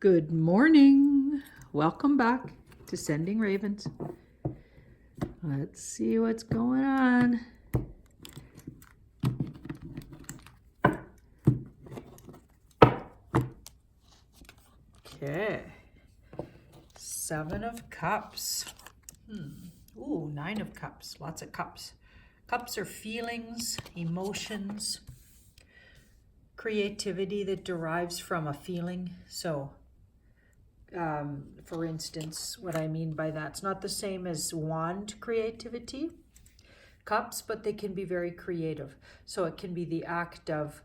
Good morning. Welcome back to Sending Ravens. Let's see what's going on. Okay. 7 of Cups. Ooh, 9 of Cups. Lots of cups. Cups are feelings, emotions, creativity that derives from a feeling. So, for instance, what I mean by that's not the same as wand creativity, cups, but they can be very creative. So it can be the act of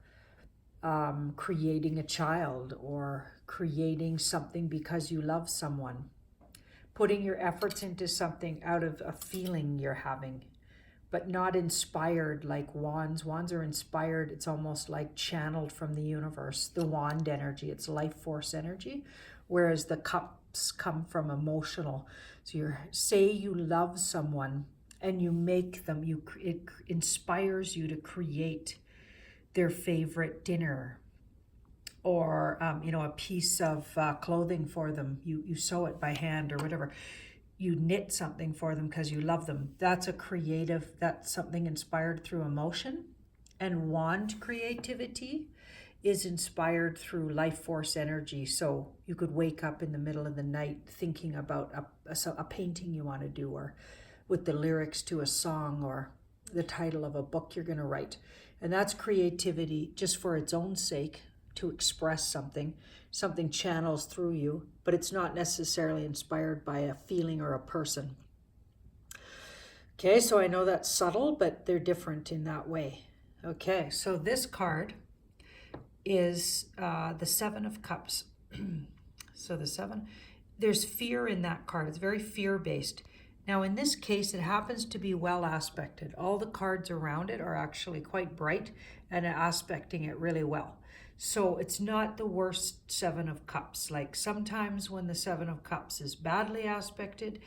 creating a child or creating something because you love someone, putting your efforts into something out of a feeling you're having, but not inspired like wands. Wands are inspired. It's almost like channeled from the universe. The wand energy, it's life force energy, whereas the cups come from emotional. So say you love someone and you make them, it inspires you to create their favorite dinner or a piece of clothing for them. You sew it by hand or whatever. You knit something for them because you love them. That's something inspired through emotion. And wand creativity is inspired through life force energy. So you could wake up in the middle of the night thinking about a painting you want to do, or with the lyrics to a song, or the title of a book you're going to write. And that's creativity just for its own sake, to express something channels through you, but it's not necessarily inspired by a feeling or a person. Okay, so I know that's subtle, but they're different in that way. Okay, so this card is the 7 of Cups. So the 7, there's fear in that card. It's very fear-based. Now in this case, it happens to be well aspected. All the cards around it are actually quite bright and aspecting it really well. So it's not the worst 7 of Cups. Like sometimes when the 7 of Cups is badly aspected,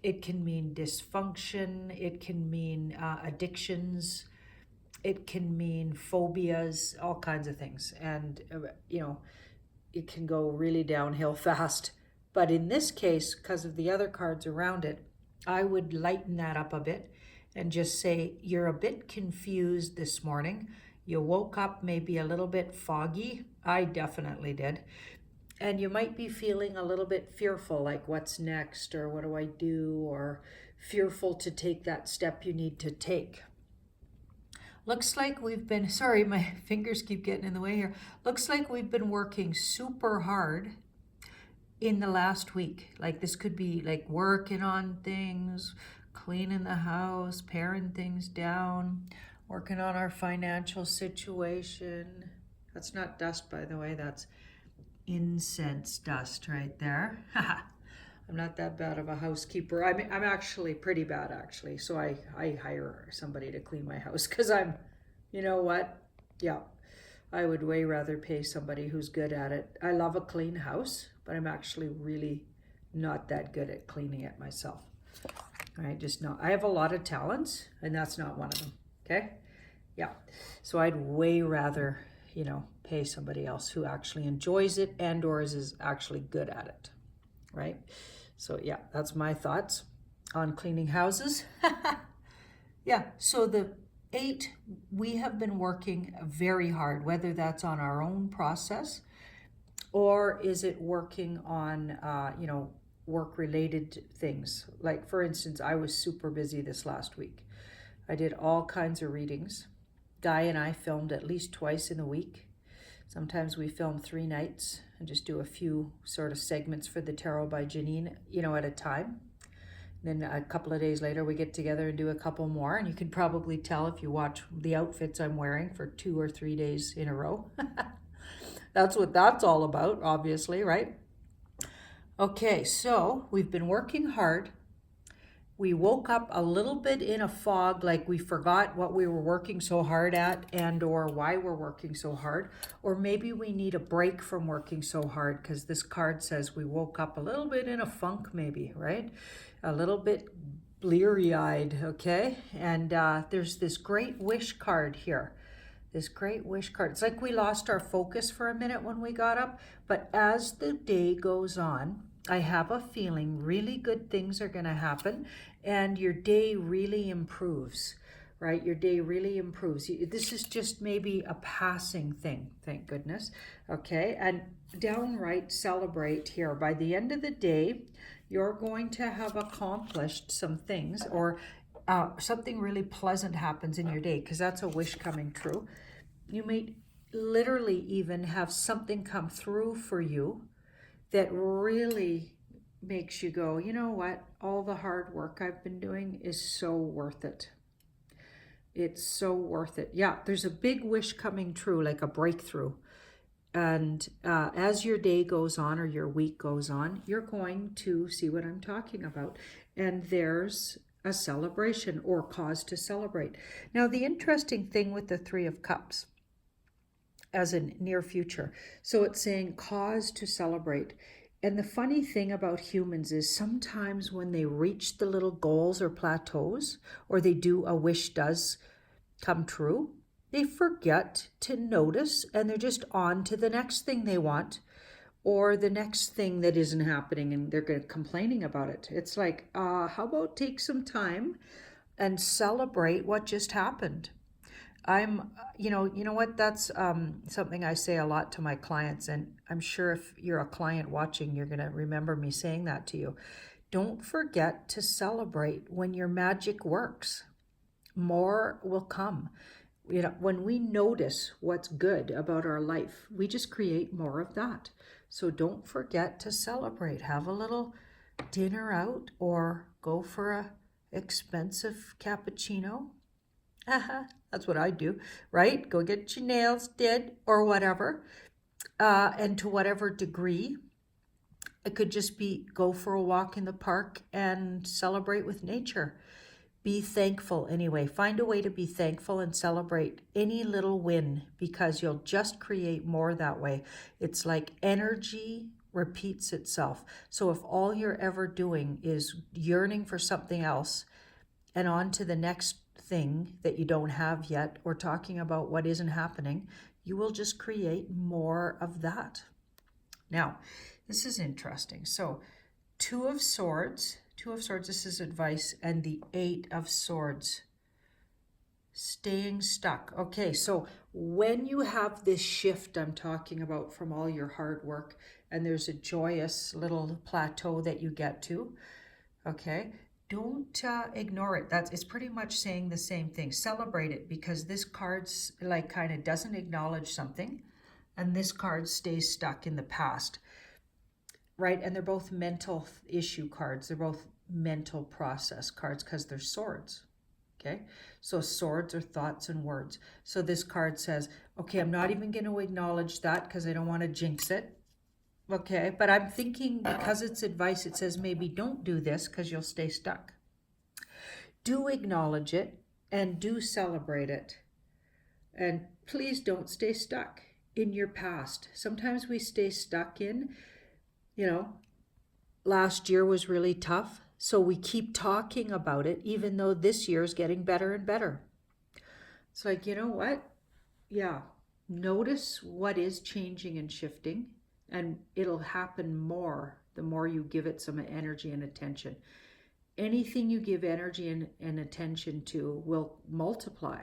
it can mean dysfunction, it can mean addictions, it can mean phobias, all kinds of things. And, it can go really downhill fast. But in this case, because of the other cards around it, I would lighten that up a bit and just say, you're a bit confused this morning. You woke up maybe a little bit foggy. I definitely did. And you might be feeling a little bit fearful, like what's next, or what do I do, or fearful to take that step you need to take. Looks like we've been, sorry, my fingers keep getting in the way here. Looks like we've been working super hard in the last week. Like this could be like working on things, cleaning the house, paring things down, working on our financial situation. That's not dust, by the way, that's incense dust right there. I'm not that bad of a housekeeper. I'm actually pretty bad, actually. So I hire somebody to clean my house because you know what? Yeah, I would way rather pay somebody who's good at it. I love a clean house, but I'm actually really not that good at cleaning it myself. I have a lot of talents, and that's not one of them, okay? Yeah, so I'd way rather, pay somebody else who actually enjoys it and or is actually good at it, right? So yeah, that's my thoughts on cleaning houses. Yeah, so the 8, we have been working very hard, whether that's on our own process or is it working on, work-related things. Like, for instance, I was super busy this last week. I did all kinds of readings. Di and I filmed at least twice in a week. Sometimes we film 3 nights and just do a few sort of segments for the Tarot by Janine, at a time. Then a couple of days later, we get together and do a couple more. And you can probably tell if you watch the outfits I'm wearing for 2 or 3 days in a row. That's what that's all about, obviously, right? Okay, so we've been working hard. We woke up a little bit in a fog, like we forgot what we were working so hard at and or why we're working so hard. Or maybe we need a break from working so hard because this card says we woke up a little bit in a funk maybe, right? A little bit bleary-eyed, okay? And there's this great wish card here this great wish card. It's like we lost our focus for a minute when we got up, but as the day goes on, I have a feeling really good things are going to happen and your day really improves, right? Your day really improves. This is just maybe a passing thing, thank goodness. Okay, and downright celebrate here. By the end of the day, you're going to have accomplished some things, or something really pleasant happens in your day, because that's a wish coming true. You may literally even have something come through for you that really makes you go, you know what, all the hard work I've been doing is so worth it. It's so worth it. Yeah, there's a big wish coming true, like a breakthrough. And as your day goes on or your week goes on, you're going to see what I'm talking about. And there's a celebration or cause to celebrate. Now, the interesting thing with the Three of Cups as in near future. So it's saying cause to celebrate. And the funny thing about humans is sometimes when they reach the little goals or plateaus, or they do, a wish does come true, they forget to notice and they're just on to the next thing they want, or the next thing that isn't happening, and they're complaining about it. It's like, how about take some time and celebrate what just happened? You know what, that's something I say a lot to my clients, and I'm sure if you're a client watching, you're going to remember me saying that to you. Don't forget to celebrate when your magic works. More will come. You know, when we notice what's good about our life, we just create more of that. So don't forget to celebrate. Have a little dinner out, or go for a expensive cappuccino. That's what I do, right? Go get your nails did or whatever. And to whatever degree, it could just be go for a walk in the park and celebrate with nature. Be thankful anyway. Find a way to be thankful and celebrate any little win, because you'll just create more that way. It's like energy repeats itself. So if all you're ever doing is yearning for something else and on to the next thing that you don't have yet, or talking about what isn't happening, you will just create more of that. Now, this is interesting. So Two of Swords, this is advice, and the Eight of Swords, staying stuck. Okay, so when you have this shift I'm talking about from all your hard work, and there's a joyous little plateau that you get to, okay, don't ignore it. It's pretty much saying the same thing. Celebrate it, because this card's like kind of doesn't acknowledge something, and this card stays stuck in the past, right? And they're both mental issue cards. They're both mental process cards because they're swords. Okay, so swords are thoughts and words. So this card says, okay, I'm not even going to acknowledge that because I don't want to jinx it. Okay, but I'm thinking, because it's advice, it says maybe don't do this because you'll stay stuck. Do acknowledge it and do celebrate it. And please don't stay stuck in your past. Sometimes we stay stuck in, last year was really tough, so we keep talking about it even though this year is getting better and better. It's like, you know what? Yeah, notice what is changing and shifting, and it'll happen more the more you give it some energy and attention. Anything you give energy and attention to will multiply,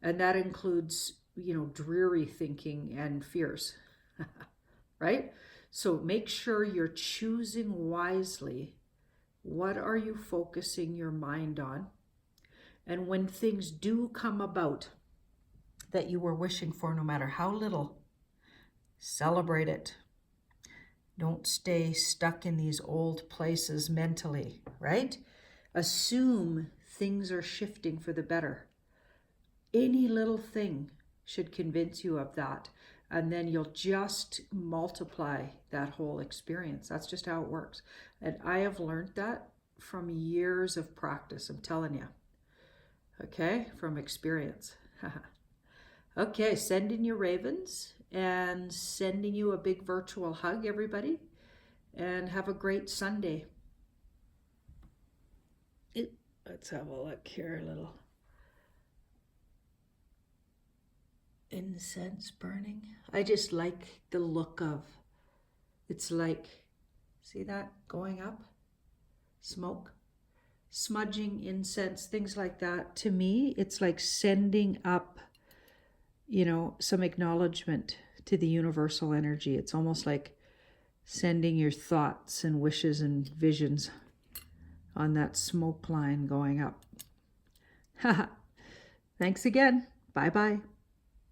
and that includes, dreary thinking and fears, right? So make sure you're choosing wisely. What are you focusing your mind on? And when things do come about that you were wishing for, no matter how little, celebrate it. Don't stay stuck in these old places mentally, right? Assume things are shifting for the better. Any little thing should convince you of that, and then you'll just multiply that whole experience. That's just how it works. And I have learned that from years of practice, I'm telling you. Okay, from experience. Okay, send in your ravens, and sending you a big virtual hug, everybody, and have a great Sunday. Let's have a look here a little. incense burning. I just like the look of, it's like, see that going up? Smoke, smudging incense, things like that. To me, it's like sending up, you know, some acknowledgement to the universal energy. It's almost like sending your thoughts and wishes and visions on that smoke line going up. Haha. Thanks again. Bye-bye.